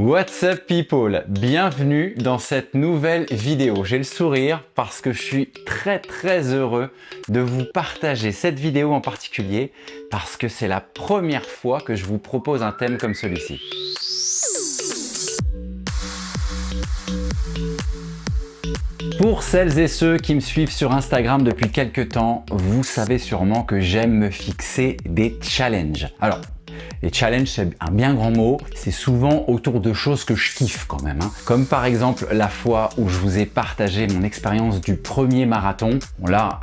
What's up people? Bienvenue dans cette nouvelle vidéo. J'ai le sourire parce que je suis très heureux de vous partager cette vidéo en particulier parce que c'est la première fois que je vous propose un thème comme celui-ci. Pour celles et ceux qui me suivent sur Instagram depuis quelques temps, vous savez sûrement que j'aime me fixer des challenges. Alors, les challenges, c'est un bien grand mot. C'est souvent autour de choses que je kiffe quand même. Comme par exemple la fois où je vous ai partagé mon expérience du premier marathon. Bon là,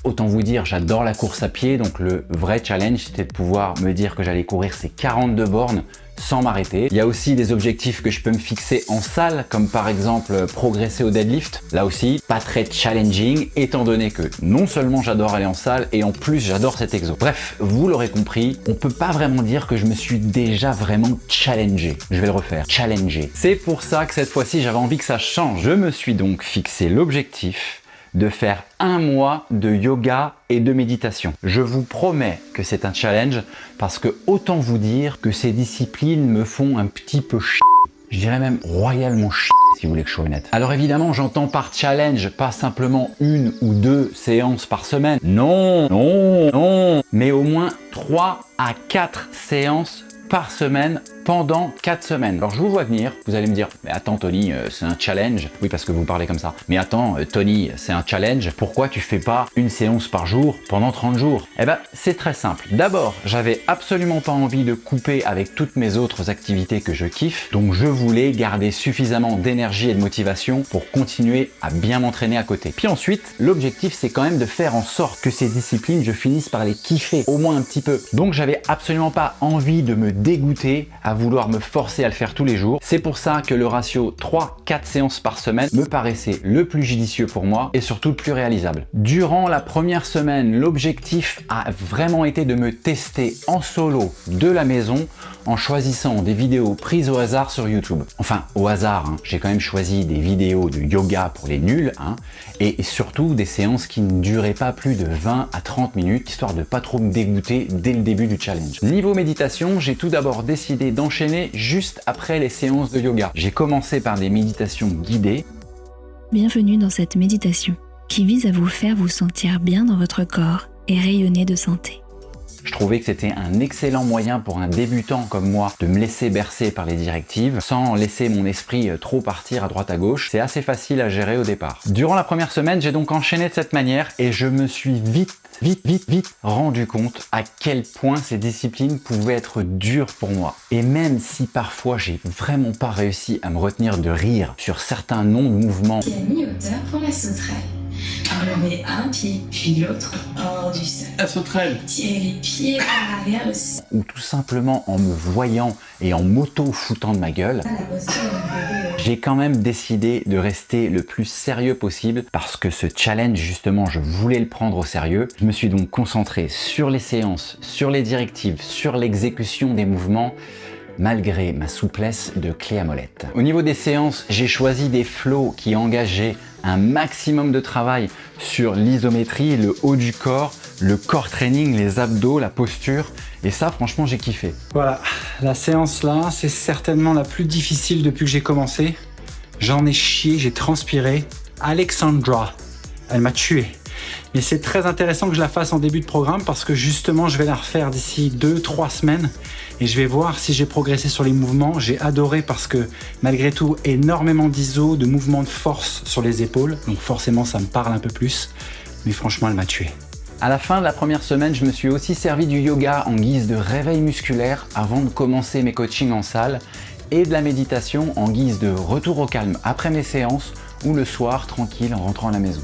autant vous dire, j'adore la course à pied. Donc le vrai challenge, c'était de pouvoir me dire que j'allais courir ces 42 bornes sans m'arrêter. Il y a aussi des objectifs que je peux me fixer en salle, comme par exemple progresser au deadlift. Là aussi, pas très challenging, étant donné que non seulement j'adore aller en salle, et en plus j'adore cet exo. Bref, vous l'aurez compris, on peut pas vraiment dire que je me suis déjà vraiment challengé. Je vais le refaire, challenger. C'est pour ça que cette fois-ci, j'avais envie que ça change. Je me suis donc fixé l'objectif de faire un mois de yoga et de méditation. Je vous promets que c'est un challenge parce que autant vous dire que ces disciplines me font un petit peu chier. Je dirais même royalement chier si vous voulez que je sois honnête. Alors évidemment, j'entends par challenge pas simplement une ou deux séances par semaine. Non. Mais au moins 3 à 4 séances par semaine pendant 4 semaines. Alors je vous vois venir, vous allez me dire, mais attends Tony, c'est un challenge. Oui, parce que vous parlez comme ça. Mais attends Tony, c'est un challenge. Pourquoi tu fais pas une séance par jour pendant 30 jours? Eh ben, c'est très simple. D'abord, j'avais absolument pas envie de couper avec toutes mes autres activités que je kiffe. Donc je voulais garder suffisamment d'énergie et de motivation pour continuer à bien m'entraîner à côté. Puis ensuite, l'objectif, c'est quand même de faire en sorte que ces disciplines, je finisse par les kiffer au moins un petit peu. Donc j'avais absolument pas envie de me dégoûter à vouloir me forcer à le faire tous les jours. C'est pour ça que le ratio 3-4 séances par semaine me paraissait le plus judicieux pour moi et surtout le plus réalisable. Durant la première semaine, l'objectif a vraiment été de me tester en solo de la maison en choisissant des vidéos prises au hasard sur YouTube. Enfin, au hasard, j'ai quand même choisi des vidéos de yoga pour les nuls et surtout des séances qui ne duraient pas plus de 20 à 30 minutes, histoire de pas trop me dégoûter dès le début du challenge. Niveau méditation, j'ai tout d'abord décidé d'enchaîner juste après les séances de yoga. J'ai commencé par des méditations guidées. Bienvenue dans cette méditation qui vise à vous faire vous sentir bien dans votre corps et rayonner de santé. Je trouvais que c'était un excellent moyen pour un débutant comme moi de me laisser bercer par les directives sans laisser mon esprit trop partir à droite à gauche. C'est assez facile à gérer au départ. Durant la première semaine, j'ai donc enchaîné de cette manière et je me suis vite rendu compte à quel point ces disciplines pouvaient être dures pour moi. Et même si parfois j'ai vraiment pas réussi à me retenir de rire sur certains noms de mouvements. À mi-hauteur pour la sauterelle. Enlevez un pied, puis l'autre hors du sol. La sauterelle. Tirez les pieds vers l'arrière aussi. Ou tout simplement en me voyant et en m'auto-foutant de ma gueule. La posture du bébé. J'ai quand même décidé de rester le plus sérieux possible parce que ce challenge, justement, je voulais le prendre au sérieux. Je me suis donc concentré sur les séances, sur les directives, sur l'exécution des mouvements, malgré ma souplesse de clé à molette. Au niveau des séances, j'ai choisi des flows qui engageaient un maximum de travail sur l'isométrie, le haut du corps, le core training, les abdos, la posture. Et ça, franchement, j'ai kiffé. Voilà, la séance là, c'est certainement la plus difficile depuis que j'ai commencé. J'en ai chié, j'ai transpiré. Alexandra, elle m'a tué. Mais c'est très intéressant que je la fasse en début de programme parce que justement, je vais la refaire d'ici 2-3 semaines et je vais voir si j'ai progressé sur les mouvements. J'ai adoré parce que malgré tout, énormément d'iso, de mouvements de force sur les épaules. Donc forcément, ça me parle un peu plus. Mais franchement, elle m'a tué. À la fin de la première semaine, je me suis aussi servi du yoga en guise de réveil musculaire avant de commencer mes coachings en salle et de la méditation en guise de retour au calme après mes séances ou le soir tranquille en rentrant à la maison.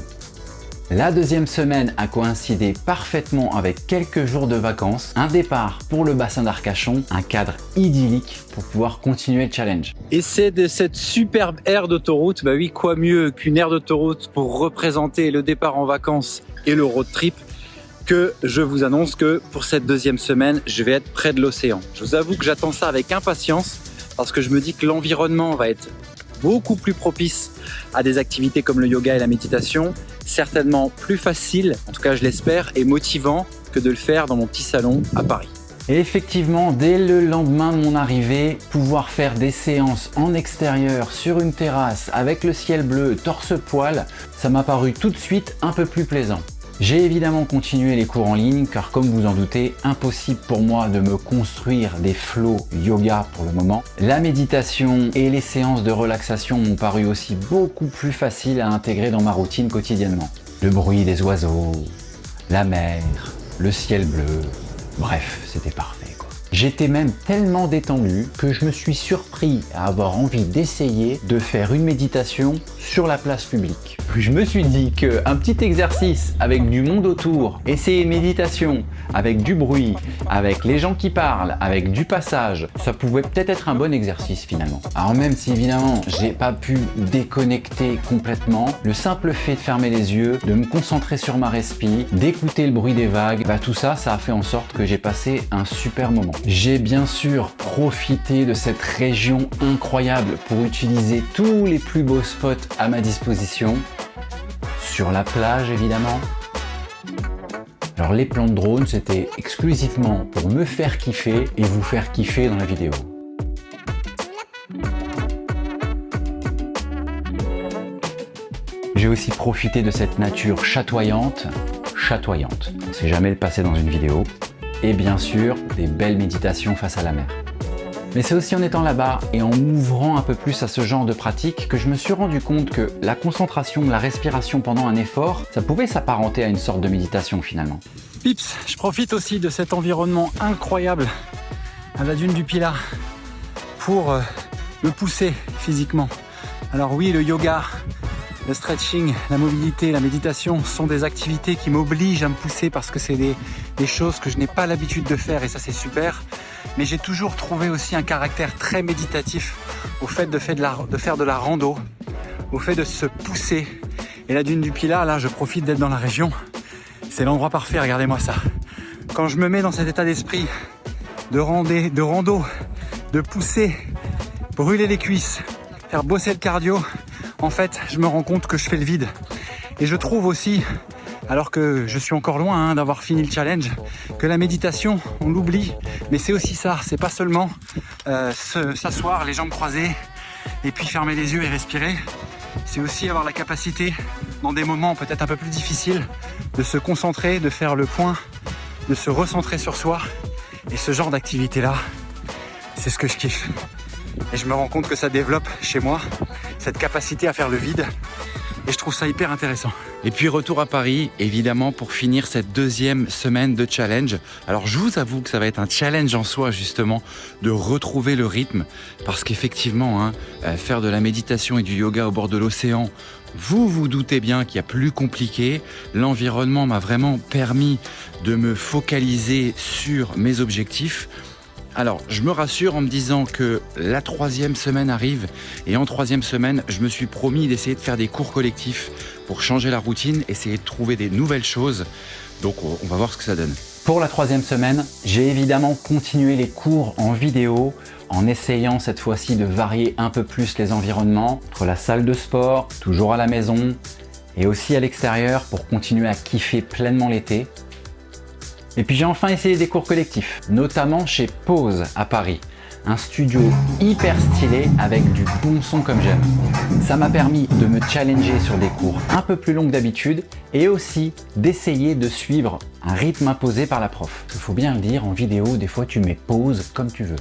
La deuxième semaine a coïncidé parfaitement avec quelques jours de vacances, un départ pour le bassin d'Arcachon, un cadre idyllique pour pouvoir continuer le challenge. Et c'est de cette superbe aire d'autoroute, bah oui, quoi mieux qu'une aire d'autoroute pour représenter le départ en vacances et le road trip, que je vous annonce que pour cette deuxième semaine, je vais être près de l'océan. Je vous avoue que j'attends ça avec impatience parce que je me dis que l'environnement va être beaucoup plus propice à des activités comme le yoga et la méditation, certainement plus facile, en tout cas je l'espère, et motivant que de le faire dans mon petit salon à Paris. Et effectivement, dès le lendemain de mon arrivée, pouvoir faire des séances en extérieur, sur une terrasse, avec le ciel bleu, torse-poil, ça m'a paru tout de suite un peu plus plaisant. J'ai évidemment continué les cours en ligne, car comme vous en doutez, impossible pour moi de me construire des flows yoga pour le moment. La méditation et les séances de relaxation m'ont paru aussi beaucoup plus faciles à intégrer dans ma routine quotidiennement. Le bruit des oiseaux, la mer, le ciel bleu... Bref, c'était parfait quoi. J'étais même tellement détendu que je me suis surpris à avoir envie d'essayer de faire une méditation sur la place publique. Je me suis dit qu'un petit exercice avec du monde autour, essayer une méditation avec du bruit, avec les gens qui parlent, avec du passage, ça pouvait peut-être être un bon exercice finalement. Alors même si évidemment j'ai pas pu déconnecter complètement, le simple fait de fermer les yeux, de me concentrer sur ma respi, d'écouter le bruit des vagues, tout ça, ça a fait en sorte que j'ai passé un super moment. J'ai bien sûr profité de cette région incroyable pour utiliser tous les plus beaux spots à ma disposition. Sur la plage évidemment. Alors les plans de drone c'était exclusivement pour me faire kiffer et vous faire kiffer dans la vidéo. J'ai aussi profité de cette nature chatoyante. On sait jamais le passer dans une vidéo. Et bien sûr des belles méditations face à la mer. Mais c'est aussi en étant là-bas et en m'ouvrant un peu plus à ce genre de pratique que je me suis rendu compte que la concentration, la respiration pendant un effort, ça pouvait s'apparenter à une sorte de méditation finalement. Pips, je profite aussi de cet environnement incroyable à la dune du Pilat pour me pousser physiquement. Alors oui, le yoga, le stretching, la mobilité, la méditation sont des activités qui m'obligent à me pousser parce que c'est des choses que je n'ai pas l'habitude de faire et ça c'est super. Mais j'ai toujours trouvé aussi un caractère très méditatif au fait de faire de la rando, au fait de se pousser. Et la dune du Pilat, là, je profite d'être dans la région. C'est l'endroit parfait, regardez-moi ça. Quand je me mets dans cet état d'esprit de rando, de pousser, brûler les cuisses, faire bosser le cardio, en fait, je me rends compte que je fais le vide. Et je trouve aussi, alors que je suis encore loin d'avoir fini le challenge, que la méditation, on l'oublie, mais c'est aussi ça, c'est pas seulement s'asseoir, les jambes croisées, et puis fermer les yeux et respirer, c'est aussi avoir la capacité, dans des moments peut-être un peu plus difficiles, de se concentrer, de faire le point, de se recentrer sur soi, et ce genre d'activité-là, c'est ce que je kiffe. Et je me rends compte que ça développe chez moi cette capacité à faire le vide, et je trouve ça hyper intéressant. Et puis retour à Paris, évidemment, pour finir cette deuxième semaine de challenge. Alors je vous avoue que ça va être un challenge en soi, justement, de retrouver le rythme. Parce qu'effectivement, faire de la méditation et du yoga au bord de l'océan, vous vous doutez bien qu'il y a plus compliqué. L'environnement m'a vraiment permis de me focaliser sur mes objectifs. Alors, je me rassure en me disant que la 3e semaine arrive et en 3e semaine, je me suis promis d'essayer de faire des cours collectifs pour changer la routine, essayer de trouver des nouvelles choses. Donc, on va voir ce que ça donne. Pour la 3e semaine, j'ai évidemment continué les cours en vidéo en essayant cette fois-ci de varier un peu plus les environnements entre la salle de sport, toujours à la maison et aussi à l'extérieur pour continuer à kiffer pleinement l'été. Et puis j'ai enfin essayé des cours collectifs, notamment chez Pause à Paris, un studio hyper stylé avec du bon son comme j'aime. Ça m'a permis de me challenger sur des cours un peu plus longs que d'habitude et aussi d'essayer de suivre un rythme imposé par la prof. Il faut bien le dire, en vidéo, des fois tu mets pause comme tu veux.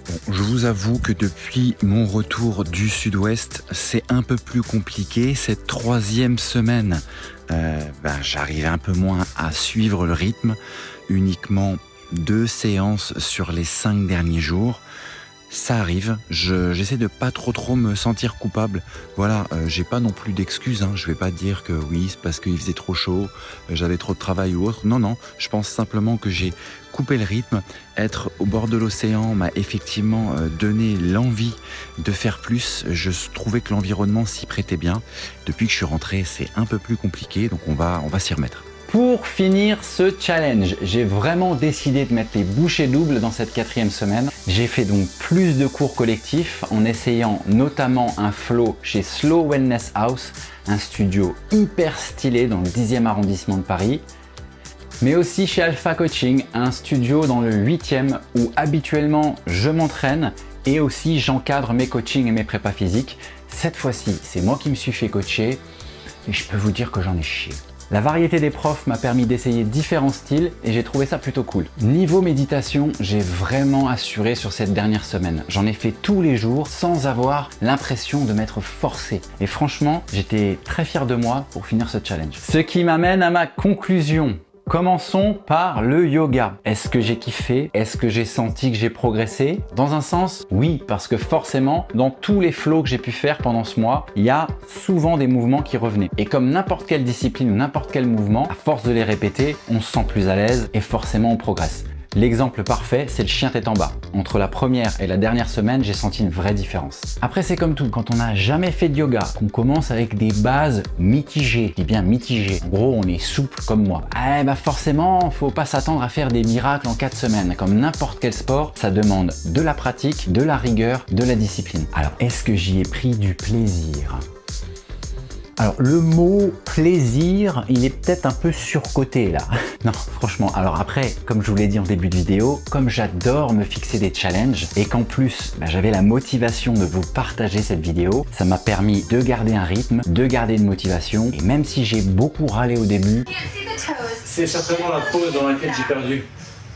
Bon, je vous avoue que depuis mon retour du sud-ouest, c'est un peu plus compliqué. Cette 3e semaine, j'arrive un peu moins à suivre le rythme. Uniquement 2 séances sur les 5 derniers jours. Ça arrive, j'essaie de pas trop me sentir coupable. Voilà, j'ai pas non plus d'excuses, je vais pas dire que oui, c'est parce qu'il faisait trop chaud, j'avais trop de travail ou autre. Non, je pense simplement que j'ai coupé le rythme. Être au bord de l'océan m'a effectivement donné l'envie de faire plus. Je trouvais que l'environnement s'y prêtait bien. Depuis que je suis rentré, c'est un peu plus compliqué, donc on va s'y remettre. Pour finir ce challenge, j'ai vraiment décidé de mettre les bouchées doubles dans cette 4e semaine. J'ai fait donc plus de cours collectifs en essayant notamment un flow chez Slow Wellness House, un studio hyper stylé dans le 10e arrondissement de Paris. mais aussi chez Alpha Coaching, un studio dans le 8e où habituellement je m'entraîne et aussi j'encadre mes coachings et mes prépas physiques. Cette fois-ci, c'est moi qui me suis fait coacher et je peux vous dire que j'en ai chié. La variété des profs m'a permis d'essayer différents styles et j'ai trouvé ça plutôt cool. Niveau méditation, j'ai vraiment assuré sur cette dernière semaine. J'en ai fait tous les jours sans avoir l'impression de m'être forcé. Et franchement, j'étais très fier de moi pour finir ce challenge. Ce qui m'amène à ma conclusion. Commençons par le yoga. Est-ce que j'ai kiffé? Est-ce que j'ai senti que j'ai progressé? Dans un sens, oui, parce que forcément, dans tous les flows que j'ai pu faire pendant ce mois, il y a souvent des mouvements qui revenaient. Et comme n'importe quelle discipline ou n'importe quel mouvement, à force de les répéter, on se sent plus à l'aise et forcément on progresse. L'exemple parfait, c'est le chien tête en bas. Entre la première et la dernière semaine, j'ai senti une vraie différence. Après, c'est comme tout, quand on n'a jamais fait de yoga, qu'on commence avec des bases mitigées, je dis bien mitigées, en gros, on est souple comme moi, forcément, faut pas s'attendre à faire des miracles en 4 semaines. Comme n'importe quel sport, ça demande de la pratique, de la rigueur, de la discipline. Alors, est-ce que j'y ai pris du plaisir ? Alors le mot plaisir, il est peut-être un peu surcoté là. Non, franchement, alors après, comme je vous l'ai dit en début de vidéo, comme j'adore me fixer des challenges et qu'en plus, j'avais la motivation de vous partager cette vidéo, ça m'a permis de garder un rythme, de garder une motivation et même si j'ai beaucoup râlé au début, c'est certainement la pause dans laquelle j'ai perdu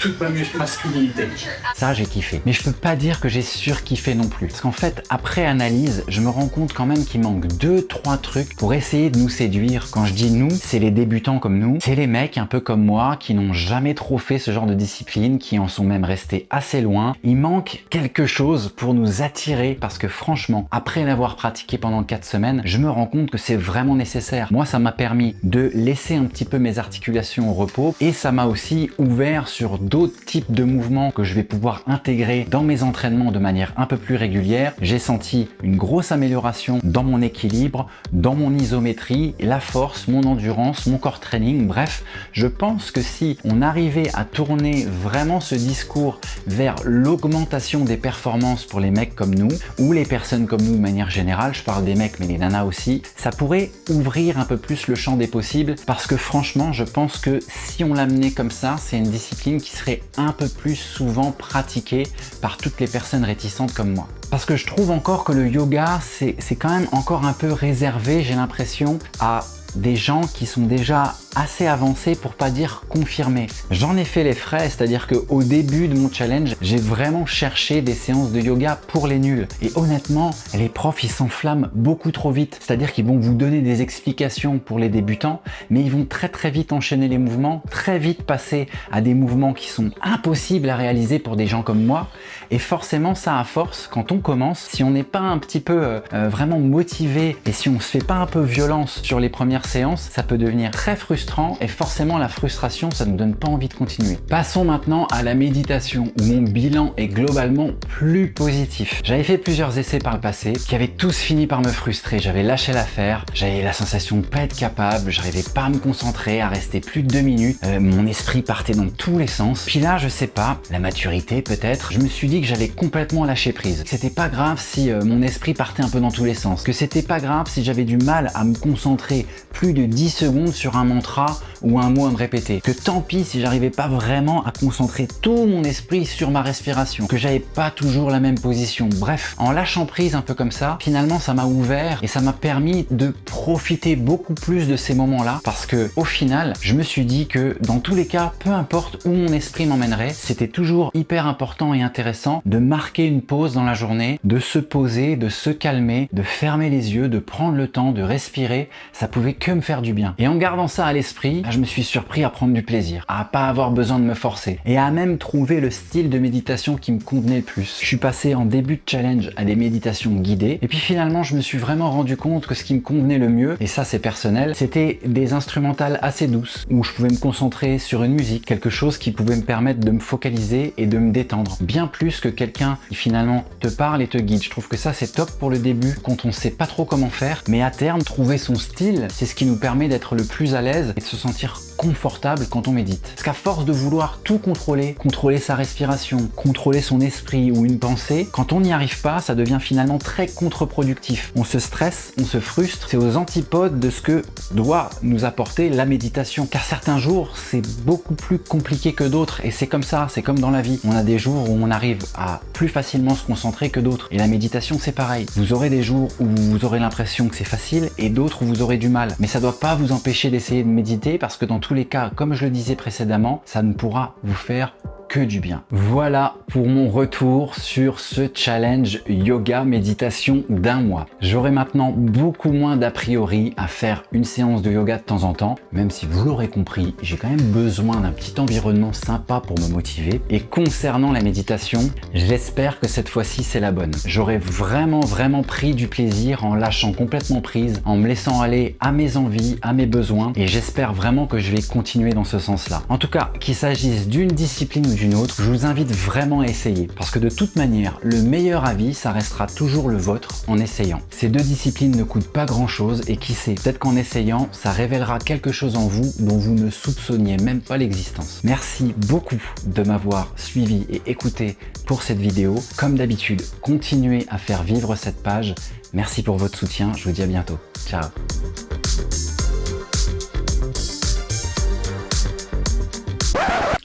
toute ma masculinité. Ça, j'ai kiffé. Mais je peux pas dire que j'ai surkiffé non plus. Parce qu'en fait, après analyse, je me rends compte quand même qu'il manque 2-3 trucs pour essayer de nous séduire. Quand je dis nous, c'est les débutants comme nous. C'est les mecs un peu comme moi qui n'ont jamais trop fait ce genre de discipline, qui en sont même restés assez loin. Il manque quelque chose pour nous attirer parce que franchement, après l'avoir pratiqué pendant 4 semaines, je me rends compte que c'est vraiment nécessaire. Moi, ça m'a permis de laisser un petit peu mes articulations au repos et ça m'a aussi ouvert sur d'autres types de mouvements que je vais pouvoir intégrer dans mes entraînements de manière un peu plus régulière. J'ai senti une grosse amélioration dans mon équilibre, dans mon isométrie, la force, mon endurance, mon core training. Bref, je pense que si on arrivait à tourner vraiment ce discours vers l'augmentation des performances pour les mecs comme nous, ou les personnes comme nous de manière générale, je parle des mecs mais les nanas aussi, ça pourrait ouvrir un peu plus le champ des possibles parce que franchement, je pense que si on l'amenait comme ça, c'est une discipline qui serait un peu plus souvent pratiquée par toutes les personnes réticentes comme moi. Parce que je trouve encore que le yoga, c'est quand même encore un peu réservé, j'ai l'impression, à des gens qui sont déjà assez avancés pour pas dire confirmés. J'en ai fait les frais, c'est-à-dire qu'au début de mon challenge, j'ai vraiment cherché des séances de yoga pour les nuls. Et honnêtement, les profs, ils s'enflamment beaucoup trop vite. C'est-à-dire qu'ils vont vous donner des explications pour les débutants, mais ils vont très vite enchaîner les mouvements, très vite passer à des mouvements qui sont impossibles à réaliser pour des gens comme moi. Et forcément, ça à force, quand on commence, si on n'est pas un petit peu vraiment motivé et si on se fait pas un peu violence sur les premières séances, ça peut devenir très frustrant et forcément la frustration, ça ne donne pas envie de continuer. Passons maintenant à la méditation où mon bilan est globalement plus positif. J'avais fait plusieurs essais par le passé qui avaient tous fini par me frustrer. J'avais lâché l'affaire, j'avais la sensation de pas être capable, j'arrivais pas à me concentrer, à rester plus de 2 minutes, mon esprit partait dans tous les sens. Puis là, je sais pas, la maturité peut-être, je me suis dit que j'allais complètement lâcher prise. C'était pas grave si mon esprit partait un peu dans tous les sens, que c'était pas grave si j'avais du mal à me concentrer plus de 10 secondes sur un mantra ou un mot à me répéter, que tant pis si j'arrivais pas vraiment à concentrer tout mon esprit sur ma respiration, que j'avais pas toujours la même position. Bref, en lâchant prise un peu comme ça, finalement ça m'a ouvert et ça m'a permis de profiter beaucoup plus de ces moments-là parce que au final, je me suis dit que dans tous les cas, peu importe où mon esprit m'emmènerait, c'était toujours hyper important et intéressant de marquer une pause dans la journée, de se poser, de se calmer, de fermer les yeux, de prendre le temps, de respirer. Ça pouvait que me faire du bien. Et en gardant ça à l'esprit, je me suis surpris à prendre du plaisir, à pas avoir besoin de me forcer et à même trouver le style de méditation qui me convenait le plus. Je suis passé en début de challenge à des méditations guidées et puis finalement je me suis vraiment rendu compte que ce qui me convenait le mieux, et ça c'est personnel, c'était des instrumentales assez douces où je pouvais me concentrer sur une musique, quelque chose qui pouvait me permettre de me focaliser et de me détendre, bien plus que quelqu'un qui finalement te parle et te guide. Je trouve que ça c'est top pour le début quand on sait pas trop comment faire, mais à terme trouver son style, c'est ce qui nous permet d'être le plus à l'aise et de se sentir confortable quand on médite. Parce qu'à force de vouloir tout contrôler, contrôler sa respiration, contrôler son esprit ou une pensée, quand on n'y arrive pas, ça devient finalement très contre-productif. On se stresse, on se frustre, c'est aux antipodes de ce que doit nous apporter la méditation. Car certains jours, c'est beaucoup plus compliqué que d'autres et c'est comme ça, c'est comme dans la vie. On a des jours où on arrive à plus facilement se concentrer que d'autres. Et la méditation, c'est pareil. Vous aurez des jours où vous aurez l'impression que c'est facile et d'autres où vous aurez du mal. Mais ça ne doit pas vous empêcher d'essayer de méditer parce que dans tous les cas, comme je le disais précédemment, ça ne pourra vous faire que du bien. Voilà pour mon retour sur ce challenge yoga méditation d'un mois. J'aurai maintenant beaucoup moins d'a priori à faire une séance de yoga de temps en temps, même si vous l'aurez compris, j'ai quand même besoin d'un petit environnement sympa pour me motiver. Et concernant la méditation, j'espère que cette fois-ci c'est la bonne. J'aurai vraiment pris du plaisir en lâchant complètement prise, en me laissant aller à mes envies, à mes besoins, et j'espère vraiment que je vais continuer dans ce sens-là. En tout cas, qu'il s'agisse d'une discipline ou d'une autre, je vous invite vraiment à essayer parce que de toute manière, le meilleur avis, ça restera toujours le vôtre en essayant. Ces deux disciplines ne coûtent pas grand-chose et qui sait, peut-être qu'en essayant, ça révélera quelque chose en vous dont vous ne soupçonniez même pas l'existence. Merci beaucoup de m'avoir suivi et écouté pour cette vidéo. Comme d'habitude, continuez à faire vivre cette page. Merci pour votre soutien, je vous dis à bientôt. Ciao.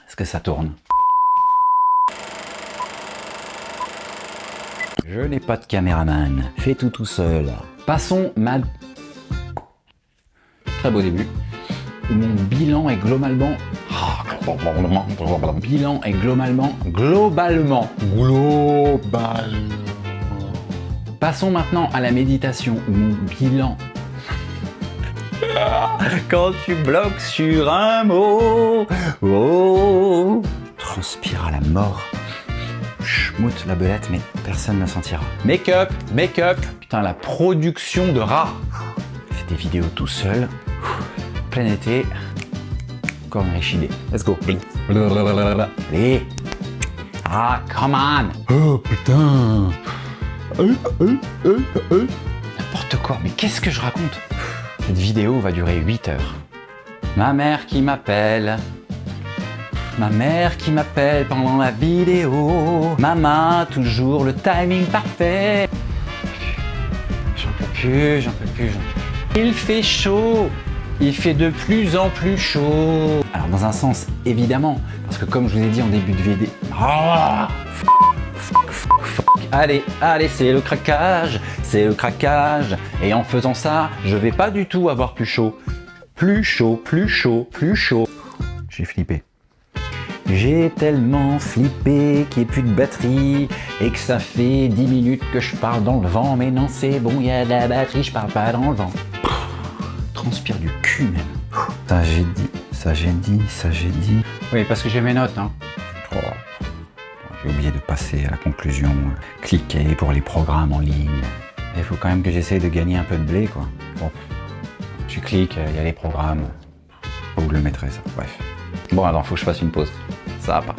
Est-ce que ça tourne ? Je n'ai pas de caméraman, fais tout seul. Passons Très beau début. Mon bilan est globalement... Globalement. Passons maintenant à la méditation où mon bilan... Quand tu bloques sur un mot, oh, transpire à la mort. Schmoute la belette, mais personne ne sentira. Make-up. Putain, la production de rats. Je fais des vidéos tout seul. Plein été. Encore une riche idée. Let's go. Allez. Ah, come on. Oh, putain. N'importe quoi. Mais qu'est-ce que je raconte? Cette vidéo va durer 8 heures. Ma mère qui m'appelle. Ma mère qui m'appelle pendant la vidéo. Maman, toujours le timing parfait. J'en peux plus. Il fait chaud. Il fait de plus en plus chaud. Alors dans un sens, évidemment, parce que comme je vous ai dit en début de vidéo... Oh, allez, c'est le craquage. Et en faisant ça, je vais pas du tout avoir plus chaud. Plus chaud. J'ai flippé. J'ai tellement flippé qu'il n'y ait plus de batterie et que ça fait 10 minutes que je parle dans le vent. Mais non, c'est bon, il y a de la batterie, je parle pas dans le vent. Transpire du cul même. Ça j'ai dit. Oui, parce que j'ai mes notes. Hein. Oh. J'ai oublié de passer à la conclusion. Cliquer pour les programmes en ligne. Il faut quand même que j'essaye de gagner un peu de blé, quoi. Bon, je clique, il y a les programmes. Où je le mettrai, ça. Bref. Bon, alors, faut que je fasse une pause. Ça va pas.